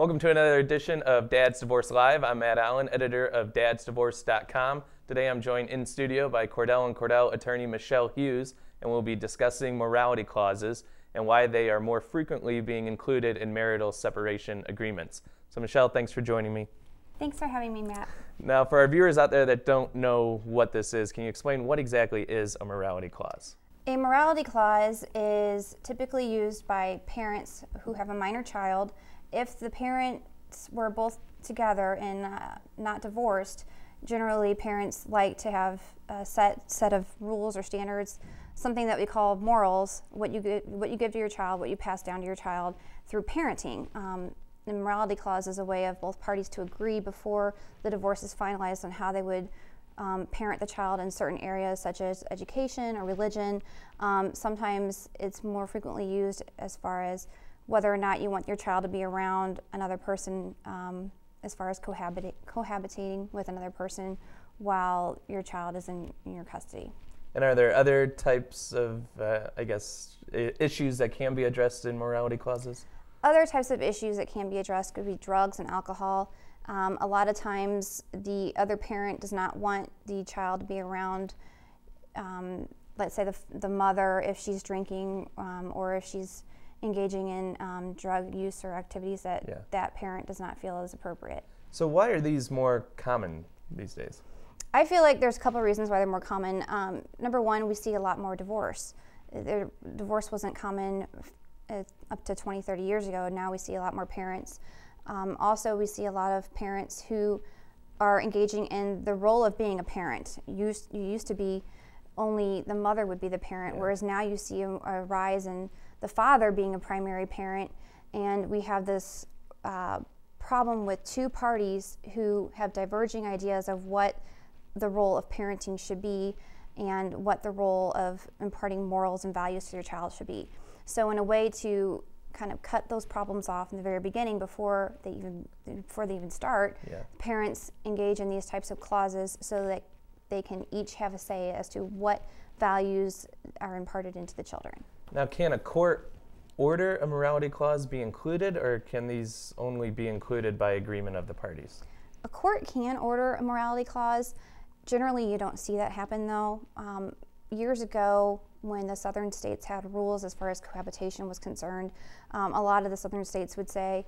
Welcome to another edition of Dad's Divorce Live. I'm Matt Allen, editor of DadsDivorce.com. Today I'm joined in studio by Cordell & Cordell attorney Michelle Hughes, and we'll be discussing morality clauses and why they are more frequently being included in marital separation agreements. So Michelle, thanks for joining me. Thanks for having me, Matt. Now, for our viewers out there that don't know what this is, can you explain what exactly is a morality clause? A morality clause is typically used by parents who have a minor child. If the parents were both together and not divorced, generally parents like to have a set of rules or standards, something that we call morals, what you give to your child, what you pass down to your child through parenting. The morality clause is a way of both parties to agree before the divorce is finalized on how they would parent the child in certain areas such as education or religion. Sometimes it's more frequently used as far as whether or not you want your child to be around another person, as far as cohabitating with another person while your child is in your custody. And are there other types of, issues that can be addressed in morality clauses? Other types of issues that can be addressed could be drugs and alcohol. A lot of times the other parent does not want the child to be around, let's say the mother, if she's drinking or if she's engaging in drug use or activities that that parent does not feel is appropriate. So why are these more common these days? I feel like there's a couple of reasons why they're more common. Number one, we see a lot more divorce. Divorce wasn't common up to 20, 30 years ago. Now we see a lot more parents. Also, we see a lot of parents who are engaging in the role of being a parent. You used to be only the mother would be the parent, whereas now you see a rise in the father being a primary parent, and we have this problem with two parties who have diverging ideas of what the role of parenting should be and what the role of imparting morals and values to your child should be. So in a way to kind of cut those problems off in the very beginning before they even start, parents engage in these types of clauses so that they can each have a say as to what values are imparted into the children. Now, can a court order a morality clause be included, or can these only be included by agreement of the parties? A court can order a morality clause. Generally, you don't see that happen, though. Years ago, when the southern states had rules as far as cohabitation was concerned, a lot of the southern states would say,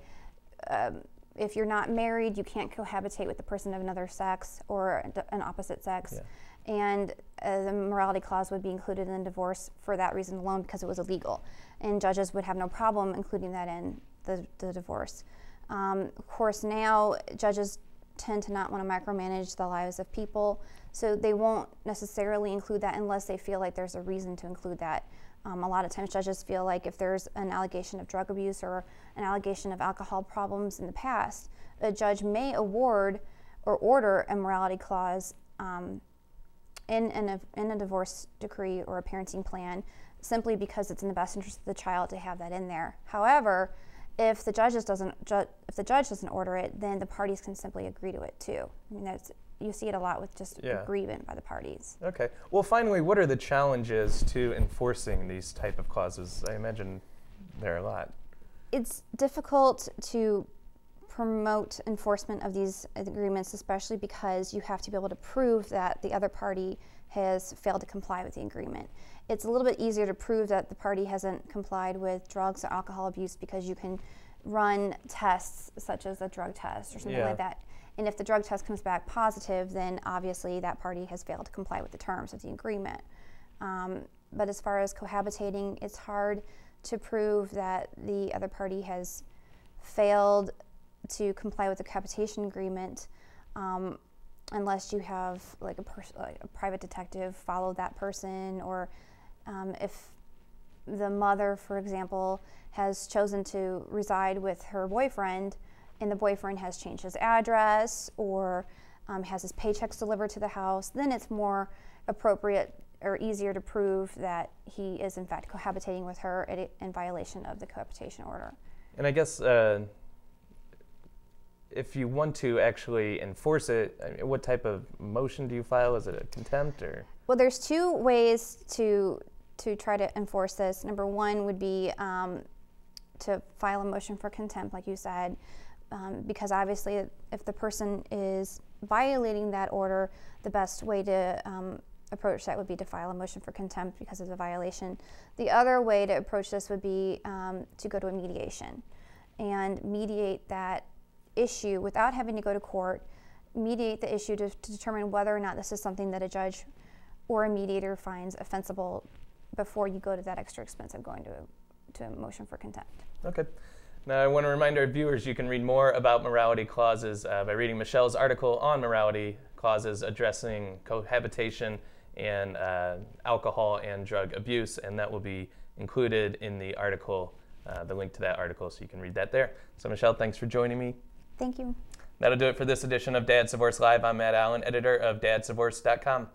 if you're not married, you can't cohabitate with a person of another sex or an opposite sex. And the morality clause would be included in the divorce for that reason alone, because it was illegal. And judges would have no problem including that in the divorce. Of course, now judges tend to not want to micromanage the lives of people, so they won't necessarily include that unless they feel like there's a reason to include that. A lot of times judges feel like if there's an allegation of drug abuse or an allegation of alcohol problems in the past, a judge may award or order a morality clause in a divorce decree or a parenting plan, simply because it's in the best interest of the child to have that in there. However, if the judge doesn't order it, then the parties can simply agree to it too. I mean, you see it a lot with just agreement by the parties. Okay. Well, finally, what are the challenges to enforcing these type of clauses? I imagine there are a lot. It's difficult to promote enforcement of these agreements, especially because you have to be able to prove that the other party has failed to comply with the agreement. It's a little bit easier to prove that the party hasn't complied with drugs or alcohol abuse because you can run tests such as a drug test or something like that. And if the drug test comes back positive, then obviously that party has failed to comply with the terms of the agreement. But as far as cohabitating, it's hard to prove that the other party has failed to comply with the cohabitation agreement unless you have like a private detective follow that person, or if the mother, for example, has chosen to reside with her boyfriend and the boyfriend has changed his address or has his paychecks delivered to the house, then it's more appropriate or easier to prove that he is in fact cohabitating with her in violation of the cohabitation order. And I guess if you want to actually enforce it, I mean, what type of motion do you file? Is it a contempt or? Well, there's two ways to try to enforce this. Number one would be to file a motion for contempt, like you said. because obviously if the person is violating that order, the best way to approach that would be to file a motion for contempt because of the violation. The other way to approach this would be to go to a mediation and mediate that issue without having to go to court, mediate the issue to determine whether or not this is something that a judge or a mediator finds offensible before you go to that extra expense of going to a motion for contempt. Okay. Now I want to remind our viewers you can read more about morality clauses by reading Michelle's article on morality clauses addressing cohabitation and alcohol and drug abuse, and that will be included in the article, the link to that article, so you can read that there. So Michelle, thanks for joining me. Thank you. That'll do it for this edition of Dad's Divorce Live. I'm Matt Allen, editor of DadsDivorce.com.